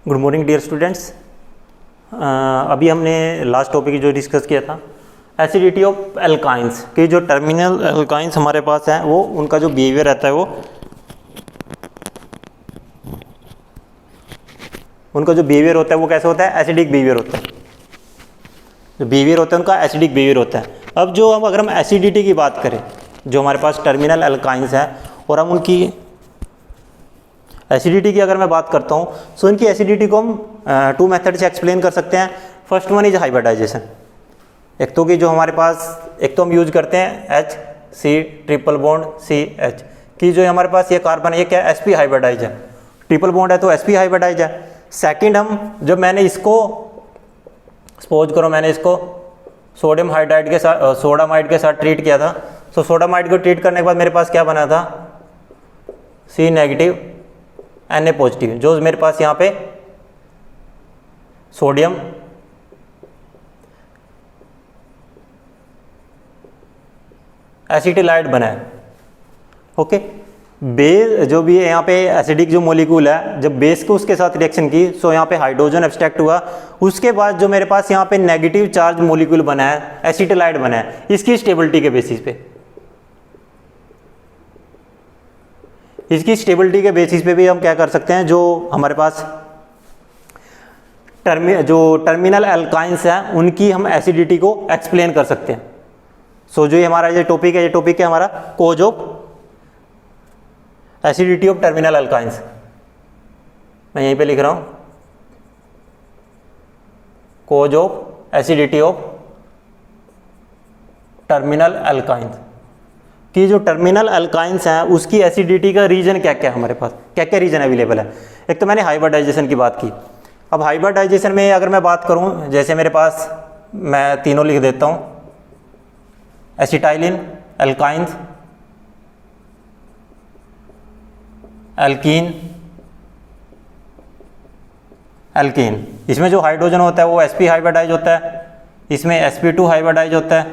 Good morning dear students. अभी हमने last topic जो डिस्कस किया था एसिडिटी ऑफ एल्काइंस कि जो टर्मिनल एल्काइंस हमारे पास हैं वो उनका जो बिहेवियर रहता है वो उनका जो बिहेवियर होता है वो कैसे होता है, एसिडिक बिहेवियर होता है। जो बिहेवियर होता है उनका एसिडिक बिहेवियर होता है। अब जो हम अगर हम एसिडिटी की बात करें, जो हमारे पास टर्मिनल एल्काइंस हैं और हम उनकी एसिडिटी की अगर मैं बात करता हूँ तो इनकी एसिडिटी को हम टू मेथड से एक्सप्लेन कर सकते हैं। First one is hybridization. एक तो कि जो हमारे पास एक तो हम यूज करते हैं HC ट्रिपल बॉन्ड CH कि जो हमारे पास ये कार्बन है ये क्या sp हाइब्रिडाइज है, ट्रिपल बॉन्ड है तो sp हाइब्रिडाइज है। सेकंड हम जब मैंने इसको सपोज करो मैंने इसको सोडियम हाइड्राइड के साथ सोडामाइड के साथ ट्रीट किया था, तो सोडामाइड को ट्रीट करने के बाद मेरे पास क्या बना था C नेगेटिव Na पॉजिटिव, जो मेरे पास यहाँ पे सोडियम एसिटिलाइड बना है। ओके, बेस जो भी है यहाँ पे एसिडिक जो मॉलिक्यूल है जब बेस को उसके साथ रिएक्शन की सो यहाँ पे हाइड्रोजन एब्स्ट्रैक्ट हुआ, उसके बाद जो मेरे पास यहाँ पे नेगेटिव चार्ज मॉलिक्यूल बना है एसिटिलाइड बना है, इसकी स्टेबिलिटी के बेसिस पे भी हम क्या कर सकते हैं, जो हमारे पास जो टर्मिनल एल्काइंस हैं उनकी हम एसिडिटी को एक्सप्लेन कर सकते हैं। सो जो हमारा ये टॉपिक है हमारा cause of acidity of terminal alkynes. मैं यहीं पे लिख रहा हूं cause of acidity of terminal alkynes कि जो टर्मिनल एल्काइंस हैं उसकी एसिडिटी का रीजन क्या क्या हमारे पास क्या क्या रीजन अवेलेबल है। एक तो मैंने हाइब्रिडाइजेशन की बात की। अब हाइब्रिडाइजेशन में अगर मैं बात करूं, जैसे मेरे पास मैं तीनों लिख देता हूं, एसिटाइलिन, एल्काइंस, एल्कीन, एल्कीन। इसमें जो हाइड्रोजन होता है वो sp हाइब्रिडाइज होता है, इसमें sp2 हाइब्रिडाइज होता है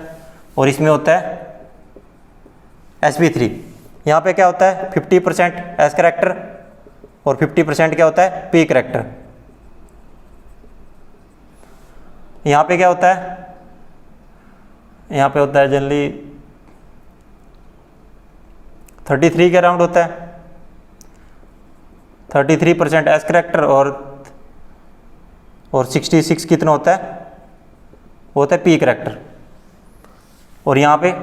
और इसमें होता है sp3। यहाँ पे क्या होता है 50% S करैक्टर और 50% क्या होता है P करैक्टर। यहाँ पे क्या होता है, यहाँ पे होता है जनरली 33 के अराउंड होता है, 33% S करैक्टर और 66 कितना होता है वो होता है P करैक्टर। और यहाँ पे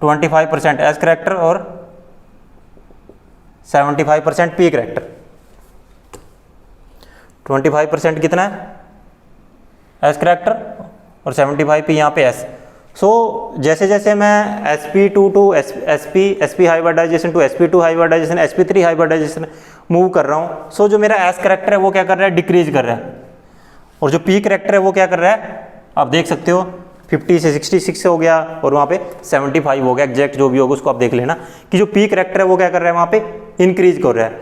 25% S करैक्टर और 75% P करैक्टर। 25% कितना है S करैक्टर और 75 P यहाँ पे S। सो जैसे जैसे मैं sp2 to sp hybridization to sp2 hybridization sp3 hybridization move कर रहा हूँ, सो जो मेरा S करैक्टर है वो क्या कर रहा है डिक्रीज कर रहा है, और जो P करैक्टर है वो क्या कर रहा है आप देख सकते हो 50 से 66 हो गया और वहाँ पे 75 हो गया, एग्जैक्ट जो भी होगा उसको आप देख लेना कि जो P करैक्टर है वो क्या कर रहा है वहाँ पे इंक्रीज कर रहा है,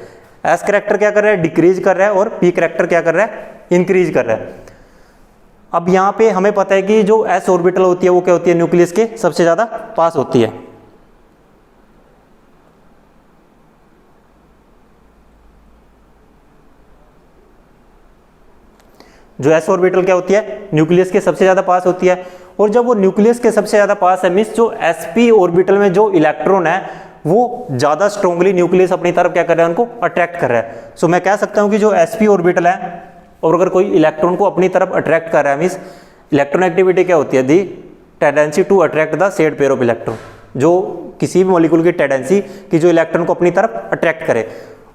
S करैक्टर क्या कर रहा है डिक्रीज कर रहा है और P करैक्टर क्या कर रहा है इंक्रीज कर रहा है। अब यहाँ पे हमें पता है कि जो S ऑर्बिटल होती है वो क्या होती है न्यूक्लियस के सबसे ज़्यादा पास होती है। जो S ऑर्बिटल क्या होती है न्यूक्लियस के सबसे ज़्यादा पास होती है, और जब वो न्यूक्लियस के सबसे ज़्यादा पास है मीन्स जो sp ऑर्बिटल में जो इलेक्ट्रॉन है वो ज़्यादा स्ट्रॉन्गली न्यूक्लियस अपनी तरफ क्या कर रहा है उनको अट्रैक्ट कर रहा है। सो मैं कह सकता हूँ कि जो sp ऑर्बिटल है और अगर कोई इलेक्ट्रॉन को अपनी तरफ अट्रैक्ट कर रहा है मीन्स इलेक्ट्रॉन एक्टिविटी क्या होती है the tendency to attract the said pair of electron, जो किसी भी मॉलिक्यूल की टेंडेंसी कि जो इलेक्ट्रॉन को अपनी तरफ अट्रैक्ट करे।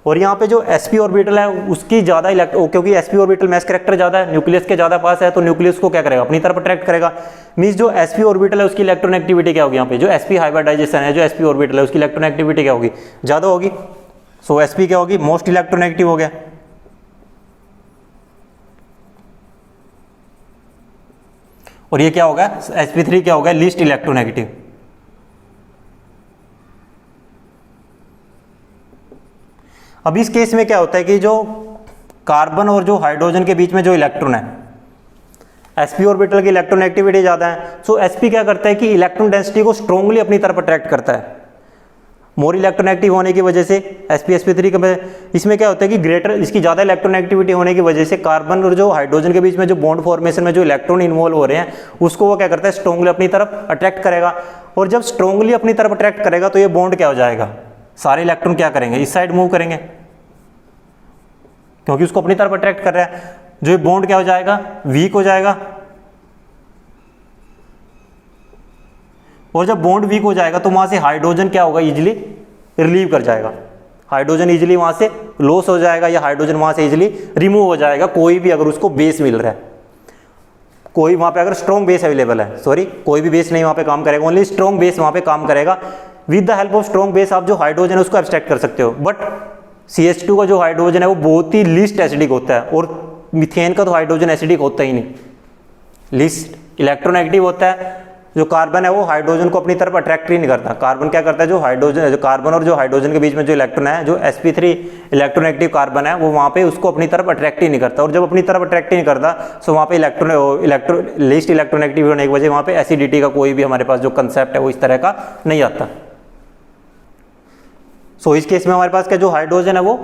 और यहाँ पे जो sp ऑर्बिटल है उसकी ज़्यादा क्योंकि sp ऑर्बिटल में S करैक्टर ज़्यादा है न्यूक्लियस के ज़्यादा पास है तो न्यूक्लियस को क्या करेगा अपनी तरफ अट्रैक्ट करेगा। मीन्स जो sp ऑर्बिटल है उसकी इलेक्ट्रॉन एक्टिविटी क्या होगी, यहाँ पे जो sp हाइब्रिडाइजेशन है जो sp ऑर्बिटल है उसकी इलेक्ट्रॉन एक्टिविटी क्या होगी ज़्यादा होगी। सो sp क्या होगी मोस्ट इलेक्ट्रॉन एक्टिव हो गया। और ये क्या होगा sp3 क्या होगा लीस्ट इलेक्ट्रोनेगेटिव। अब इस केस में क्या होता है कि जो कार्बन और जो हाइड्रोजन के बीच में जो इलेक्ट्रॉन है sp ऑर्बिटल की इलेक्ट्रॉन एक्टिविटी ज़्यादा है, सो sp क्या करता है कि इलेक्ट्रॉन डेंसिटी को स्ट्रांगली अपनी तरफ अट्रैक्ट करता है। मोर इलेक्ट्रोनेगेटिव होने की वजह से sp3 का इसमें क्या होता है कि ग्रेटर इसकी ज़्यादा इलेक्ट्रोनेगेटिविटी होने की वजह से कार्बन और जो हाइड्रोजन के बीच में जो बॉन्ड फॉर्मेशन में जो इलेक्ट्रॉन इन्वॉल्व हो रहे हैं उसको वो क्या करता है स्ट्रांगली अपनी तरफ अट्रैक्ट करेगा। और जब स्ट्रांगली अपनी तरफ अट्रैक्ट करेगा तो ये बॉन्ड क्या हो जाएगा, सारे इलेक्ट्रॉन क्या करेंगे, इस साइड मूव करेंगे क्योंकि उसको अपनी तरफ अट्रैक्ट कर रहा है। जो ये बॉन्ड क्या हो जाएगा, वीक हो जाएगा। और जब बॉन्ड वीक हो जाएगा तो वहां से हाइड्रोजन क्या होगा, इजीली रिलीव कर जाएगा। हाइड्रोजन इजीली वहां से लॉस हो जाएगा या हाइड्रोजन वहां से इजीली रिमूव हो जाएगा। कोई भी अगर उसको बेस मिल रहा है, कोई वहां पे अगर स्ट्रॉन्ग बेस अवेलेबल है, सॉरी कोई भी बेस नहीं वहां पे काम करेगा, ओनली स्ट्रॉन्ग बेस वहां पे काम करेगा। With the help of strong base आप जो हाइड्रोजन है उसको एब्स्ट्रैक्ट कर सकते हो। बट CH2 का जो हाइड्रोजन है वो बहुत ही लीस्ट एसिडिक होता है और मीथेन का तो हाइड्रोजन एसिडिक होता ही नहीं, लीस्ट इलेक्ट्रोनेगेटिव होता है। जो कार्बन है वो हाइड्रोजन को अपनी तरफ अट्रैक्ट ही नहीं करता। कार्बन क्या करता है, जो हाइड्रोजन, जो कार्बन और जो हाइड्रोजन के बीच में जो इलेक्ट्रॉन है, जो sp3 इलेक्ट्रोनेगेटिव कार्बन है, वो वहाँ पे उसको अपनी तरफ अट्रैक्ट ही नहीं करता। और जब अपनी तरफ अट्रैक्ट ही नहीं करता तो वहाँ पे लीस्ट इलेक्ट्रोनेगेटिव होने की वजह वहाँ पे एसिडिटी का कोई भी हमारे पास जो कंसेप्ट है वो इस तरह का नहीं आता। सो इस केस में हमारे पास क्या, जो हाइड्रोजन है वो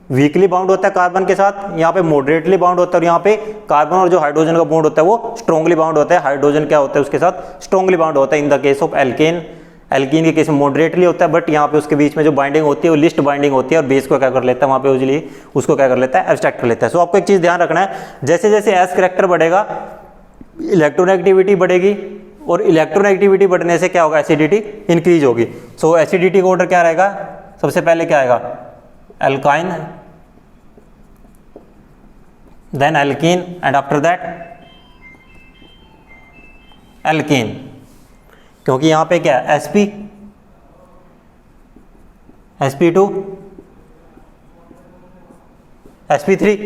वीकली बाउंड होता है कार्बन के साथ, यहाँ पे मॉडरेटली बाउंड होता है, और यहाँ पे कार्बन और जो हाइड्रोजन का बॉन्ड होता है वो स्ट्रांगली बाउंड होता है। हाइड्रोजन क्या होता है उसके साथ स्ट्रांगली बाउंड होता है। In the case of alkene, alkene के केस में मॉडरेटली होता है, बट यहाँ पे उसके बीच में जो बाइंडिंग होती है वो लिस्ट बाइंडिंग होती है और बेस को क्या कर लेता है वहाँ पे उजली उसको क्या कर लेता है, एब्स्ट्रैक्ट कर लेता है। सो आपको एक चीज़ ध्यान रखना है, जैसे जैसे एस करैक्टर बढ़ेगा इलेक्ट्रोनेगेटिविटी बढ़ेगी और इलेक्ट्रोनेगेटिविटी बढ़ने से क्या होगा, एसिडिटी इंक्रीज होगी। सो एसिडिटी का ऑर्डर क्या रहेगा, सबसे पहले क्या आएगा, alkyne, then alkene and after that alkene, क्योंकि यहां पे क्या है sp, sp2, sp3,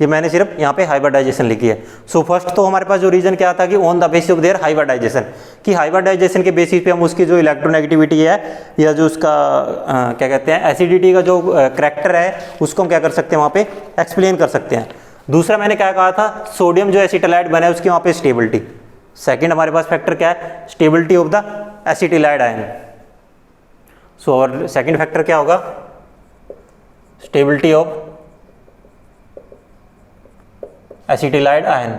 ये मैंने सिर्फ यहाँ पे हाइब्रिडाइजेशन लिखी है। सो फर्स्ट तो हमारे पास जो रीजन क्या था कि on the basis of their hybridization, कि हाइब्रिडाइजेशन के बेसिस पे हम उसकी जो इलेक्ट्रोनेगेटिविटी है या जो उसका क्या कहते हैं एसिडिटी का जो करैक्टर है उसको हम क्या कर सकते हैं वहाँ पे एक्सप्लेन कर सकते हैं। दूसरा मैंने क्या कहा था, सोडियम जो एसिटाइलाइड बना है उसकी वहाँ पे स्टेबिलिटी। सेकेंड हमारे पास फैक्टर क्या है, stability of the acetylide ion. So और सेकेंड फैक्टर क्या होगा, स्टेबिलिटी ऑफ एसिटिलाइड आयन।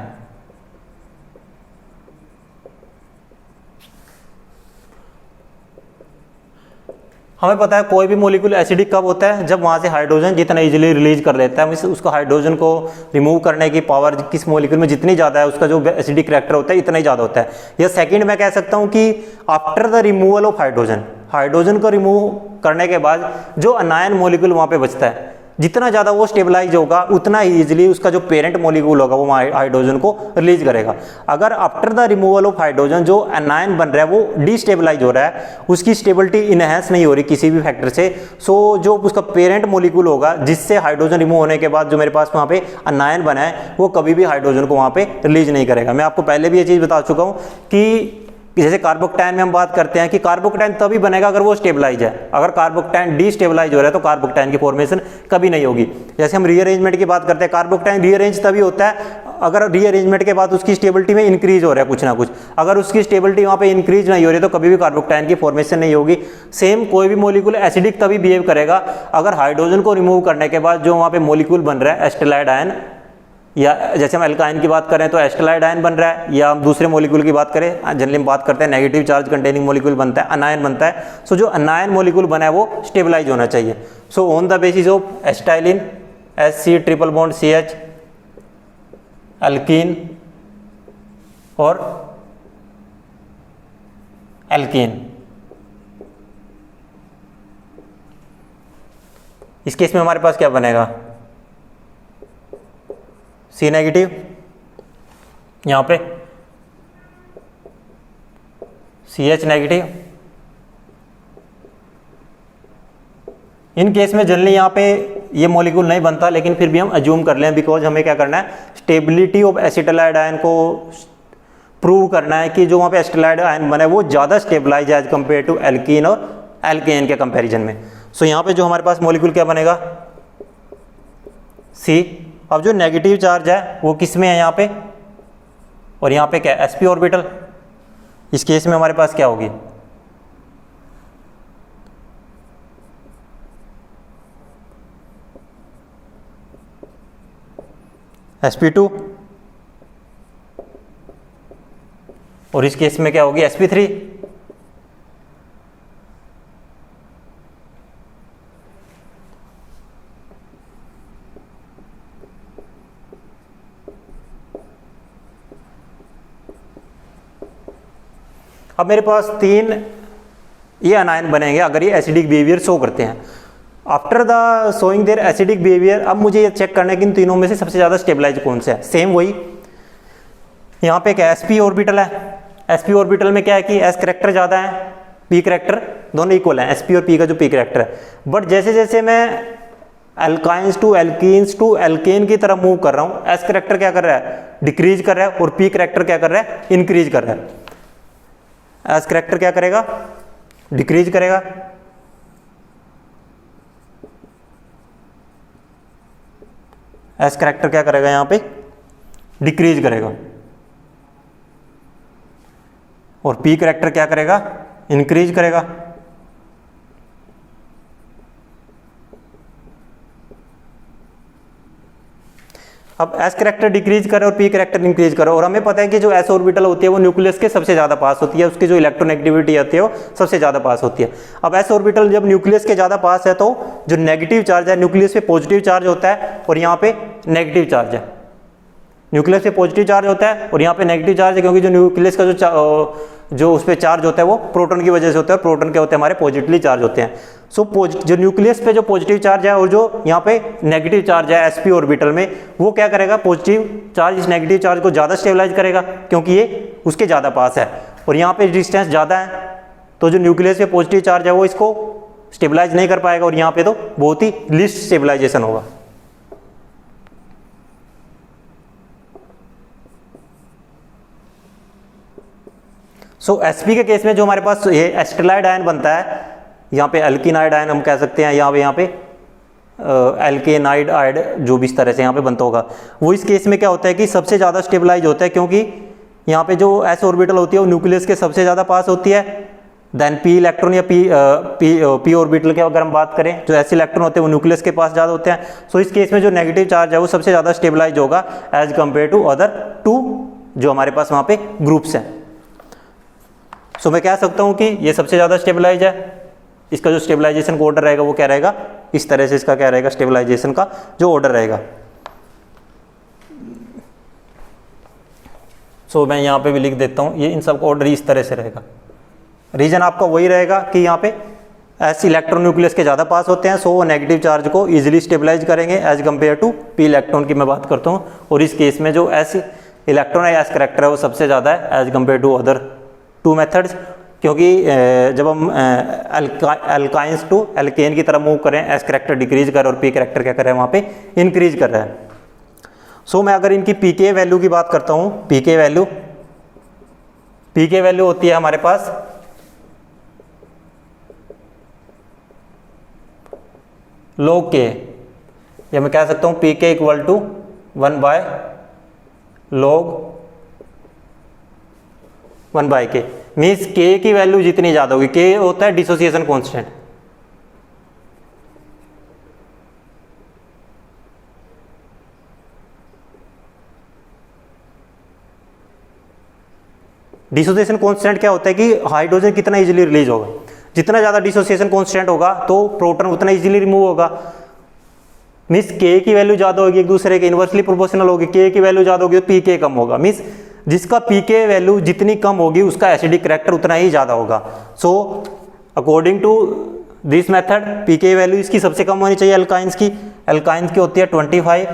हमें पता है कोई भी मॉलिक्यूल एसिडिक कब होता है, जब वहां से हाइड्रोजन जितना इजीली रिलीज कर लेता है, उसको हाइड्रोजन को रिमूव करने की पावर किस मॉलिक्यूल में जितनी ज़्यादा है उसका जो एसिडिक करैक्टर होता है इतना ही ज़्यादा होता है। या सेकंड मैं कह सकता हूं कि after the removal of hydrogen, hydrogen को रिमूव करने के बाद जो अनायन मॉलिक्यूल वहां पे बचता है, जितना ज़्यादा वो स्टेबलाइज होगा उतना ही इजीली उसका जो पेरेंट मॉलिक्यूल होगा वो हाइड्रोजन को रिलीज करेगा। अगर after the removal of hydrogen जो एनायन बन रहा है वो डिस्टेबलाइज हो रहा है, उसकी स्टेबिलिटी इनहेंस नहीं हो रही किसी भी फैक्टर से, सो जो उसका पेरेंट मॉलिक्यूल होगा जिससे हाइड्रोजन रिमूव होने के बाद जो मेरे पास वहाँ पे एनायन बना है वो कभी भी हाइड्रोजन को वहाँ पे रिलीज नहीं करेगा। मैं आपको पहले भी ये चीज़ बता चुका हूँ कि जैसे कार्बोक्टाइन में हम बात करते हैं कि कार्बोक्टाइन तभी बनेगा अगर वो स्टेबलाइज है। अगर कार्बोक्टाइन डिस्टेबलाइज हो रहा है तो कार्बोक्टाइन की फॉर्मेशन कभी नहीं होगी। जैसे हम रीअरेंजमेंट की बात करते हैं, कार्बोक्टाइन रीअरेंज तभी होता है अगर रीअरेंजमेंट के बाद उसकी स्टेबिलिटी में इंक्रीज हो रहा है कुछ ना कुछ। अगर उसकी स्टेबिलिटी वहाँ पे इंक्रीज नहीं हो रही तो कभी भी कार्बोक्टाइन की फॉर्मेशन नहीं होगी। सेम कोई भी मॉलिक्यूल एसिडिक तभी बिहेव करेगा अगर हाइड्रोजन को रिमूव करने के बाद जो वहाँ पे मॉलिक्यूल बन रहा है एस्टेलाइड आयन, या जैसे हम एल्काइन की बात करें तो एस्टेलाइड आयन बन रहा है, या हम दूसरे मॉलिक्यूल की बात करें जनरली हम बात करते हैं नेगेटिव चार्ज कंटेनिंग मॉलिक्यूल बनता है, अनायन बनता है। सो जो अनायन मॉलिक्यूल बना है वो स्टेबलाइज होना चाहिए। So on the basis of एस्टाइलिन SC triple bond CH, alkene और एल्कीन। इस केस में हमारे पास क्या बनेगा, C नेगेटिव, यहाँ पे CH नेगेटिव। इन केस में जनरली यहाँ पे ये मॉलिक्यूल नहीं बनता, लेकिन फिर भी हम अज्यूम कर लें बिकॉज हमें क्या करना है, स्टेबिलिटी ऑफ एसिटाइलाइड आयन को प्रूव करना है कि जो वहाँ पे एसिटाइलाइड आयन बना है वो ज़्यादा स्टेबलाइज है एज कम्पेयर टू एल्कीन और एल्केन के कंपैरिजन में। सो यहाँ पे जो हमारे पास मॉलिक्यूल क्या बनेगा, C। अब जो नेगेटिव चार्ज है वो किस में है यहाँ पे, और यहाँ पे क्या है sp ऑर्बिटल। इस केस में हमारे पास क्या होगी, sp2, और इस केस में क्या होगी sp3, अब मेरे पास 3 ये अनायन बनेंगे अगर ये एसिडिक बिहेवियर शो करते हैं। After the showing there acidic behaviour, अब मुझे ये चेक करना है कि इन तीनों में से सबसे ज़्यादा स्टेबलाइज कौन से है। सेम वही यहाँ पे क्या sp ऑर्बिटल है, sp ऑर्बिटल में क्या है कि s करेक्टर ज़्यादा है, p करेक्टर दोनों इक्वल हैं, sp और p का जो p करेक्टर है। बट जैसे जैसे मैं alkynes to alkenes to alkane की तरफ मूव कर रहा हूँ, s करेक्टर क्या कर रहा है, डिक्रीज कर रहा है, और p करेक्टर क्या कर रहा है, इंक्रीज कर रहा है। एस करेक्टर क्या करेगा, डिक्रीज करेगा, एस करेक्टर क्या करेगा, यहां पे डिक्रीज करेगा, और पी करेक्टर क्या करेगा, इंक्रीज करेगा। अब एस करेक्टर डिक्रीज करे और पी करेक्टर इंक्रीज करे, और हमें पता है कि जो एस ऑर्बिटल होती है वो न्यूक्लियस के सबसे ज्यादा पास होती है, उसकी जो इलेक्ट्रोनेगेटिविटी होती है वो सबसे ज्यादा पास होती है। अब एस ऑर्बिटल जब न्यूक्लियस के ज्यादा पास है तो जो नेगेटिव चार्ज है, न्यूक्लियस पे पॉजिटिव चार्ज होता है और यहाँ पे नेगेटिव चार्ज है, न्यूक्लियस पे पॉजिटिव चार्ज होता है और यहाँ पे नेगेटिव चार्ज है, क्योंकि जो न्यूक्लियस का जो उस पर चार्ज होता है वो प्रोटॉन की वजह से होता है, और प्रोटॉन क्या होते हैं, हमारे पॉजिटिवली चार्ज होते हैं। सो जो न्यूक्लियस पे जो पॉजिटिव चार्ज है और जो यहाँ पे नेगेटिव चार्ज है sp ऑर्बिटल में, वो क्या करेगा, पॉजिटिव चार्ज इस नेगेटिव चार्ज को ज़्यादा स्टेबलाइज करेगा क्योंकि ये उसके ज़्यादा पास है, और यहाँ पे डिस्टेंस ज़्यादा है तो जो न्यूक्लियस पे पॉजिटिव चार्ज है वो इसको स्टेबलाइज नहीं कर पाएगा, और यहाँ पे तो बहुत ही लिस्ट स्टेबलाइजेशन होगा। सो sp के केस में जो हमारे पास ये एस्टेलाइड आयन बनता है, यहाँ पे एल्किनाइड आयन हम कह सकते हैं, यहाँ पे एल्केनाइड आयड जो भी इस तरह से यहाँ पे बनता होगा, वो इस केस में क्या होता है कि सबसे ज़्यादा स्टेबलाइज होता है, क्योंकि यहाँ पे जो s ऑर्बिटल होती है वो न्यूक्लियस के सबसे ज़्यादा पास होती है। देन p इलेक्ट्रॉन या p ऑर्बिटल की अगर हम बात करें, जो s इलेक्ट्रॉन होते हैं वो न्यूक्लियस के पास ज़्यादा होते हैं। सो इस केस में जो नेगेटिव चार्ज है वो सबसे ज़्यादा स्टेबलाइज होगा एज कम्पेयर टू अदर 2 जो हमारे पास वहाँ पे ग्रुप्स हैं। सो मैं कह सकता हूँ कि ये सबसे ज़्यादा स्टेबलाइज है, इसका जो स्टेबलाइजेशन का ऑर्डर रहेगा वो क्या रहेगा, इस तरह से इसका क्या रहेगा, स्टेबलाइजेशन का जो ऑर्डर रहेगा। सो मैं यहाँ पे भी लिख देता हूँ, ये इन सब का ऑर्डर इस तरह से रहेगा। रीजन आपका वही रहेगा कि यहाँ पे एस इलेक्ट्रॉन न्यूक्लियस के ज़्यादा पास होते हैं, सो वो नेगेटिव चार्ज को इजीली स्टेबलाइज करेंगे as compare to P electron की मैं बात करता हूँ, और इस केस में जो एस इलेक्ट्रॉन है, एस करेक्टर है, वो सबसे ज़्यादा है as compare to other 2 methods, क्योंकि जब हम अल्काइंस टू एल्केन की तरफ मूव करें, एस करेक्टर डिक्रीज कर और पी करेक्टर क्या कर रहा है, वहाँ पे इंक्रीज कर रहा है। सो मैं अगर इनकी पीके वैल्यू की बात करता हूँ, पीके वैल्यू होती है हमारे पास log k, या मैं कह सकता हूँ pk equal to 1/k, means k की वैल्यू जितनी ज़्यादा होगी, k होता है डिसोसिएशन कांस्टेंट, डिसोसिएशन कांस्टेंट क्या होता है कि हाइड्रोजन कितना इजीली रिलीज होगा, जितना ज़्यादा डिसोसिएशन कांस्टेंट होगा तो प्रोटॉन उतना इजीली रिमूव होगा। मीन्स k की वैल्यू ज़्यादा होगी, एक दूसरे के इन्वर्सली प्रोपोर्शनल होगी, k की वैल्यू ज़्यादा होगी तो pk कम होगा, मीन्स जिसका pk वैल्यू जितनी कम होगी उसका एसिडिक करेक्टर उतना ही ज़्यादा होगा। So according to this method pk value इसकी सबसे कम होनी चाहिए अल्काइंस की होती है 25,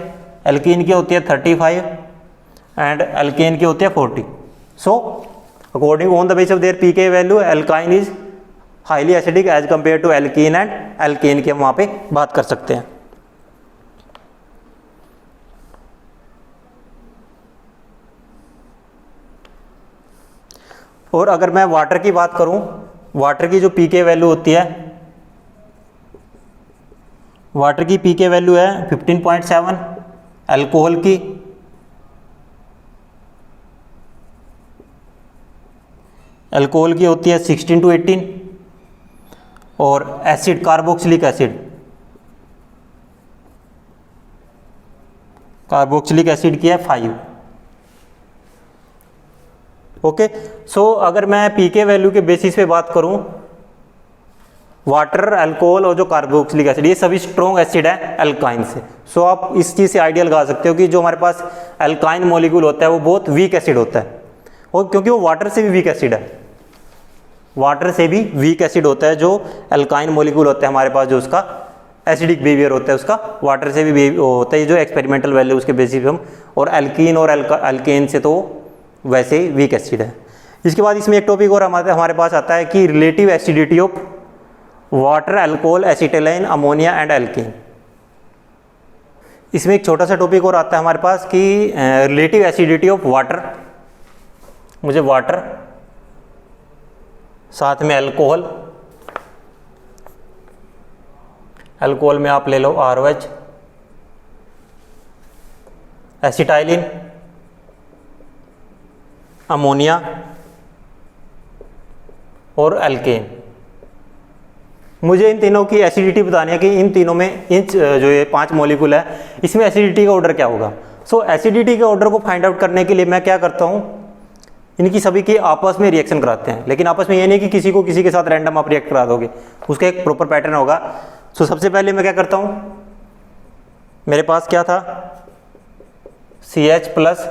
एल्कीन की होती है 35 एंड एल्केन की होती है 40। So according on the basis of their pk value alkyne is highly acidic as compare to alkene and alkane की हम वहाँ पे बात कर सकते हैं। और अगर मैं वाटर की बात करूं, वाटर की जो pK वैल्यू होती है, वाटर की pK वैल्यू है 15.7, अल्कोहल की होती है 16 to 18, और एसिड कार्बोक्सिलिक कार्बोक्सिलिक एसिड की है 5। ओके, सो अगर मैं पीके वैल्यू के बेसिस पे बात करूं, वाटर, अल्कोहल और जो कार्बोक्सिलिक एसिड, ये सभी स्ट्रॉन्ग एसिड है अल्काइन से। सो आप इस चीज़ से आइडिया लगा सकते हो कि जो हमारे पास अल्काइन मॉलिक्यूल होता है वो बहुत वीक एसिड होता है, और क्योंकि वो वाटर से भी वीक एसिड है, वाटर से भी वीक एसिड होता है जो अल्काइन मॉलिक्यूल होता है हमारे पास, जो उसका एसिडिक बिहेवियर होता है उसका वाटर से भी होता है, जो एक्सपेरिमेंटल वैल्यू उसके बेसिस पे हम, और एल्कीन और अल्केन से तो वैसे ही वीक एसिड है। इसके बाद इसमें एक टॉपिक और हमारे पास आता है कि relative acidity of water, alcohol, acetylene, ammonia and alkene. इसमें एक छोटा सा टॉपिक और आता है हमारे पास कि रिलेटिव एसिडिटी ऑफ वाटर, मुझे वाटर साथ में अल्कोहल, अल्कोहल में आप ले लो ROH, एसिटाइलिन, अमोनिया और एल्केन। मुझे इन तीनों की एसिडिटी बतानी है कि इन तीनों में इन जो ये 5 मॉलिक्यूल है इसमें एसिडिटी का ऑर्डर क्या होगा। सो एसिडिटी के ऑर्डर को फाइंड आउट करने के लिए मैं क्या करता हूँ, इनकी सभी की आपस में रिएक्शन कराते हैं, लेकिन आपस में ये नहीं कि किसी को किसी के साथ रैंडम आप रिएक्ट करा दोगे, उसका एक प्रॉपर पैटर्न होगा। सो सबसे पहले मैं क्या करता हूँ, मेरे पास क्या था CH+,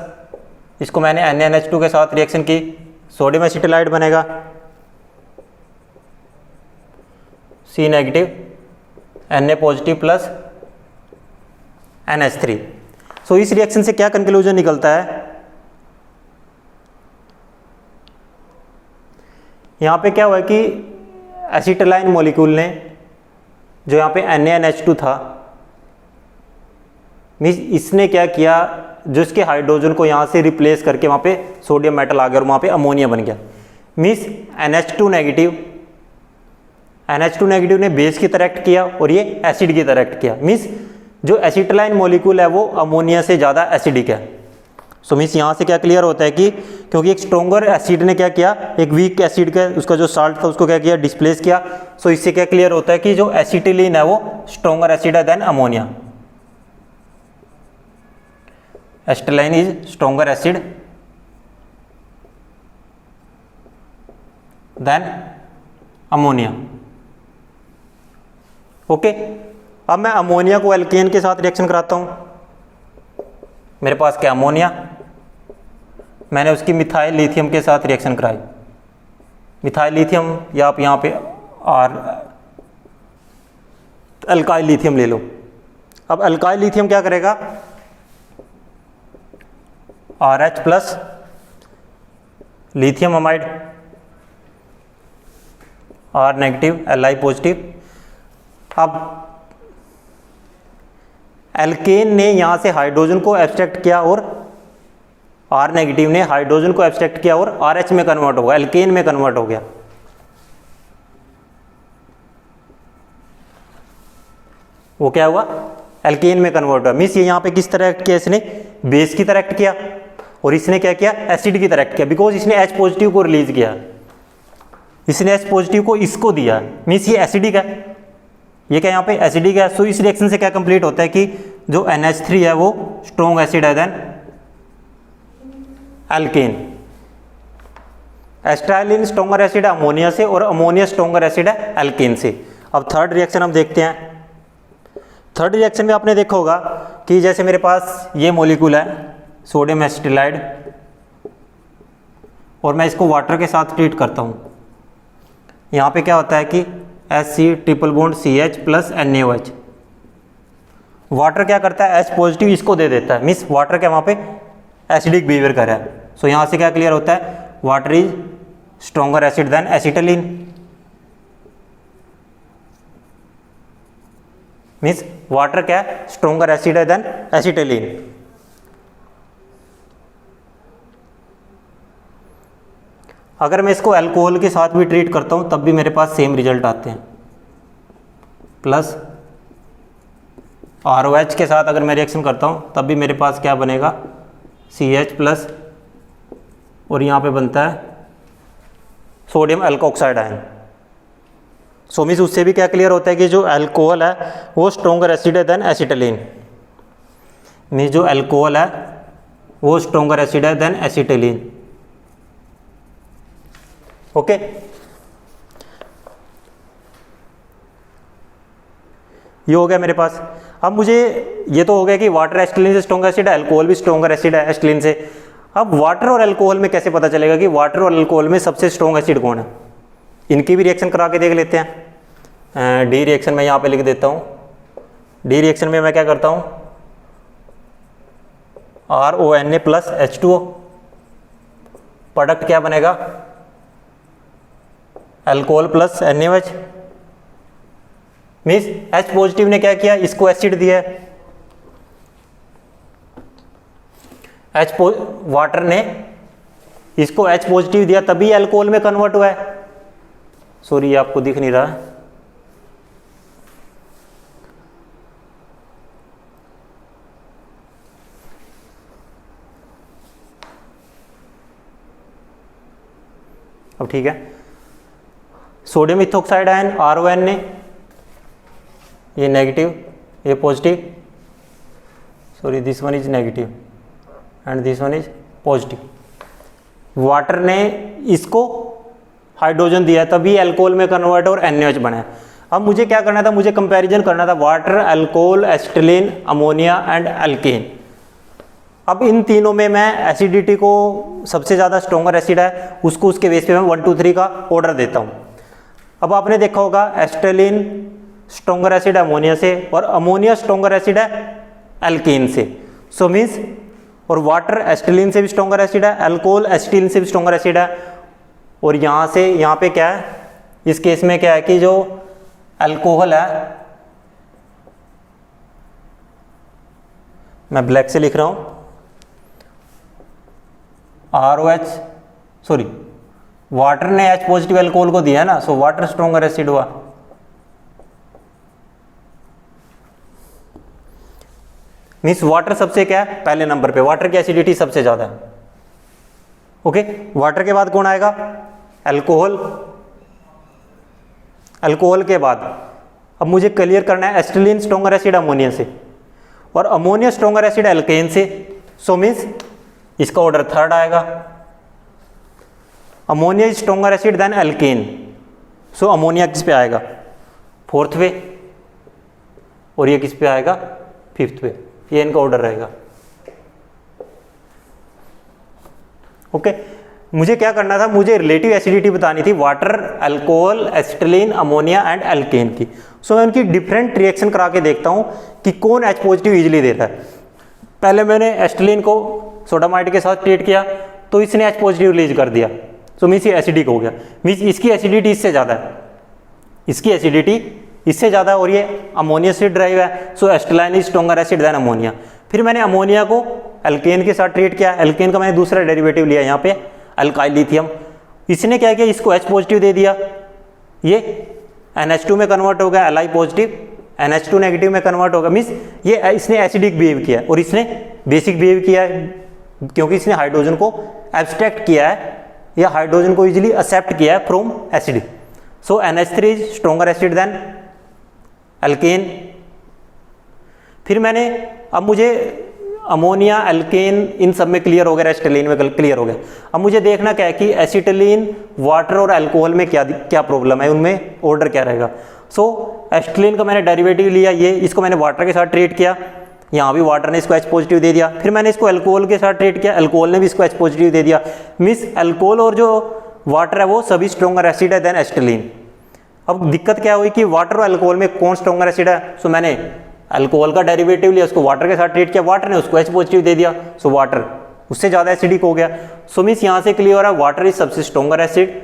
इसको मैंने NaNH2 के साथ रिएक्शन की, सोडियम एसिटिलाइड बनेगा, C negative, Na positive plus NH3। सो इस रिएक्शन से क्या कंक्लूजन निकलता है, यहाँ पे क्या हुआ कि एसिटिलाइन मॉलिक्यूल ने, जो यहाँ पे NaNH2 था, मीन्स इसने क्या किया, जो इसके हाइड्रोजन को यहाँ से रिप्लेस करके वहाँ पे सोडियम मेटल आ गया और वहाँ पे अमोनिया बन गया। मीन्स NH2 नेगेटिव ने बेस की तरह एक्ट किया और ये एसिड की तरह एक्ट किया। मीन्स जो एसिटिलाइन मॉलिक्यूल है वो अमोनिया से ज़्यादा एसिडिक है। सो मीन्स यहाँ से क्या क्लियर होता है कि क्योंकि एक स्ट्रोंगर एसिड ने क्या किया, एक वीक एसिड का उसका जो साल्ट था उसको क्या किया, डिस्प्लेस किया। सो इससे क्या क्लियर होता है कि जो एसिटिलीन है वो स्ट्रोंगर एसिड है than ammonia. Acetylene is stronger acid than ammonia. Okay, अब मैं अमोनिया को एल्केन के साथ रिएक्शन कराता हूं। मेरे पास क्या अमोनिया, मैंने उसकी मिथाइल लिथियम के साथ रिएक्शन कराई, मिथाइल लिथियम या आप यहाँ पे अल्काइल लिथियम ले लो। अब अल्काइल लिथियम क्या करेगा, RH plus lithium amide, R negative, Li positive. अब एल्केन ने यहां से हाइड्रोजन को एब्स्ट्रैक्ट किया और R नेगेटिव ने हाइड्रोजन को एब्स्ट्रैक्ट किया और RH में कन्वर्ट हो गया, एल्केन में कन्वर्ट हो गया। वो क्या हुआ, एल्केन में कन्वर्ट हुआ। मीन्स ये यहां पे किस तरह एक्ट किया, इसने बेस की तरह एक्ट किया और इसने क्या किया, एसिड की तरह एक्ट किया, बिकॉज इसने H पॉजिटिव को रिलीज किया, इसने H पॉजिटिव को इसको दिया। मीन्स ये एसिडिक है, ये क्या यहाँ पे एसिडिक है। सो इस रिएक्शन से क्या कंप्लीट होता है कि जो NH3 है वो स्ट्रॉन्ग एसिड है देन एल्केन। एस्ट्राइलिन स्ट्रॉन्गर एसिड है अमोनिया से और अमोनिया स्ट्रॉन्गर एसिड है एल्केन से। अब थर्ड रिएक्शन हम देखते हैं। थर्ड रिएक्शन में आपने देखा होगा कि जैसे मेरे पास ये मॉलिक्यूल है सोडियम एसिटिलाइड और मैं इसको वाटर के साथ ट्रीट करता हूँ। यहाँ पे क्या होता है कि Hc triple bond CH plus NaOH। Water क्या करता है, H पॉजिटिव इसको दे देता है, मीन्स वाटर क्या वहाँ पे एसिडिक बिहेवियर कर रहा है। सो यहाँ से क्या क्लियर होता है, water is stronger acid than acetylene. Means water क्या है, स्ट्रॉन्गर एसिड है देन एसिटिलीन। अगर मैं इसको अल्कोहल के साथ भी ट्रीट करता हूं तब भी मेरे पास सेम रिजल्ट आते हैं। प्लस ROH के साथ अगर मैं रिएक्शन करता हूं तब भी मेरे पास क्या बनेगा, CH प्लस और यहाँ पे बनता है sodium alkoxide ion. So means उससे भी क्या क्लियर होता है कि जो अल्कोहल है वो स्ट्रॉन्गर एसिड है देन एसिटिलीन। मीन्स जो अल्कोहल है वो स्ट्रोंगर एसिड है देन एसिटिलीन। ओके, ये हो गया मेरे पास। अब मुझे ये तो हो गया कि वाटर एसिटिलीन से स्ट्रोंगर एसिड है, अल्कोहल भी स्ट्रोंगर एसिड है एसिटिलीन से। अब वाटर और अल्कोहल में कैसे पता चलेगा कि वाटर और अल्कोहल में सबसे स्ट्रोंग एसिड कौन है? इनकी भी रिएक्शन करा के देख लेते हैं। डी रिएक्शन में यहाँ पे लिख देता हूँ। डी रिएक्शन में मैं क्या करता हूँ, RONA प्लस H2O, प्रोडक्ट क्या बनेगा, alcohol plus NaOH। Means H positive ने क्या किया, इसको एसिड दिया है, वाटर ने इसको H पॉजिटिव दिया तभी अल्कोहल में कन्वर्ट हुआ है। सॉरी आपको दिख नहीं रहा, अब ठीक है। सोडियम इथोक्साइड आयन RONA, ये नेगेटिव ये positive, sorry this one is negative and this one is positive. Water ने इसको हाइड्रोजन दिया तभी अल्कोहल में कन्वर्ट और NaOH बना। अब मुझे क्या करना था, मुझे कंपैरिजन करना था water, alcohol, acetylene, ammonia and alkane. अब इन तीनों में मैं एसिडिटी को सबसे ज़्यादा स्ट्रोंगर एसिड है उसको उसके बेस पे मैं 1 2 3 का ऑर्डर देता हूँ। अब आपने देखा होगा एसिटिलीन स्ट्रोंगर एसिड है अमोनिया से और अमोनिया स्ट्रोंगर एसिड है अल्केन से। सो मीन्स और वाटर एसिटिलीन से भी स्ट्रोंगर एसिड है, अल्कोहल एसिटिलीन से भी स्ट्रोंगर एसिड है। और यहाँ से यहाँ पे क्या है, इस केस में क्या है कि जो अल्कोहल है, मैं ब्लैक से लिख रहा हूँ, ROH सॉरी वाटर ने H पॉजिटिव अल्कोहल को दिया है ना, सो वाटर स्ट्रोंगर एसिड हुआ। मीन्स वाटर सबसे क्या है, पहले नंबर पे, वाटर की एसिडिटी सबसे ज्यादा है। ओके, वाटर के बाद कौन आएगा, अल्कोहल। अल्कोहल के बाद अब मुझे क्लियर करना है एसिटिलीन स्ट्रोंगर एसिड अमोनिया से और अमोनिया स्ट्रोंगर एसिड अल्केन से। सो मीन्स इसका ऑर्डर थर्ड आएगा, ammonia is stronger acid than alkane. So ammonia किस पे आएगा, फोर्थ पे, और ये किस पे आएगा, फिफ्थ पे। ये इनका ऑर्डर रहेगा। ओके, मुझे क्या करना था, मुझे रिलेटिव एसिडिटी बतानी थी water, alcohol, acetylene, ammonia and alkane की। सो मैं उनकी डिफरेंट रिएक्शन करा के देखता हूं कि कौन H पॉजिटिव इजीली देता है। पहले मैंने एसिटिलीन को सोडामाइड के साथ ट्रीट किया तो इसने H पॉजिटिव रिलीज कर दिया, सो मीन्स ये एसिडिक हो गया। मीन्स इसकी एसिडिटी इससे ज़्यादा है, इसकी एसिडिटी इससे ज़्यादा, और ये अमोनिया से ड्राइव है। So acetylene is stronger acid than ammonia. फिर मैंने अमोनिया को अल्केन के साथ ट्रीट किया, अल्केन का मैंने दूसरा डेरिवेटिव लिया यहाँ पे अल्काइल लिथियम। इसने क्या किया, इसको H पॉजिटिव दे दिया, ये NH2 में कन्वर्ट हो गया, Li पॉजिटिव NH2 नेगेटिव में कन्वर्ट होगा। मीन्स ये इसने एसिडिक बिहेव किया और इसने बेसिक बिहेव किया है, क्योंकि इसने हाइड्रोजन को एब्स्ट्रैक्ट किया है या हाइड्रोजन को इजीली एक्सेप्ट किया है from acidic. So NH3 is stronger acid than alkane. फिर मैंने, अब मुझे अमोनिया, अल्केन इन सब में क्लियर हो गया, एसिटिलीन में क्लियर हो गया। अब मुझे देखना क्या है कि एसिटिलीन, वाटर और अल्कोहल में क्या प्रॉब्लम है, उनमें ऑर्डर क्या रहेगा। सो एसिटिलीन का मैंने डेरिवेटिव लिया, ये इसको मैंने वाटर के साथ ट्रीट किया, यहाँ भी वाटर ने इसको H पॉजिटिव दे दिया। फिर मैंने इसको अल्कोहल के साथ ट्रीट किया, अल्कोहल ने भी इसको H पॉजिटिव दे दिया। मीन्स अल्कोहल और जो वाटर है वो सभी स्ट्रोंगर एसिड है देन एसिटिलीन। अब दिक्कत क्या हुई कि वाटर और अल्कोहल में कौन स्ट्रोंगर एसिड है। सो मैंने अल्कोहल का डेरिवेटिव लिया, उसको वाटर के साथ ट्रीट किया, वाटर ने उसको H पॉजिटिव दे दिया, सो वाटर उससे ज़्यादा एसिडिक हो गया। सो मीन्स यहाँ से क्लियर है वाटर इज सबसे स्ट्रोंगर एसिड,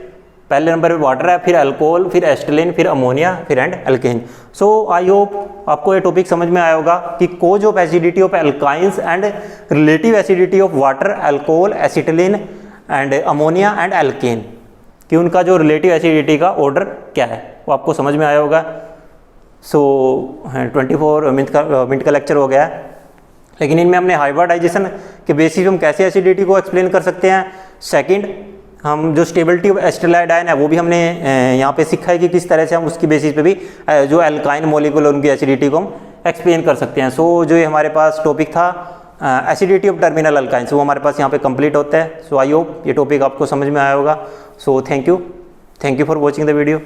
पहले नंबर पे वाटर है, फिर अल्कोहल, फिर एसिटिलीन, फिर अमोनिया, फिर and alkane. So I hope आपको ये टॉपिक समझ में आया होगा कि cause of acidity of alkynes and relative acidity of water, alcohol, acetylene and ammonia and alkane, कि उनका जो रिलेटिव एसिडिटी का ऑर्डर क्या है वो आपको समझ में आया होगा। सो 24 मिनट का लेक्चर हो गया है, लेकिन इनमें हमने हाइब्रिडाइजेशन के बेसिस पे हम कैसे एसिडिटी को एक्सप्लेन कर सकते हैं। सेकंड, हम जो स्टेबिलिटी ऑफ एसिटाइल आयन है वो भी हमने यहाँ पे सीखा है कि किस तरह से हम उसकी बेसिस पे भी जो एल्काइन मॉलिक्यूल और उनकी एसिडिटी को हम एक्सप्लेन कर सकते हैं। सो जो ये हमारे पास टॉपिक था एसिडिटी ऑफ टर्मिनल अल्काइंस, वो हमारे पास यहाँ पे कंप्लीट होता है। सो आई होप ये टॉपिक आपको समझ में आया होगा। So thank you for watching the video.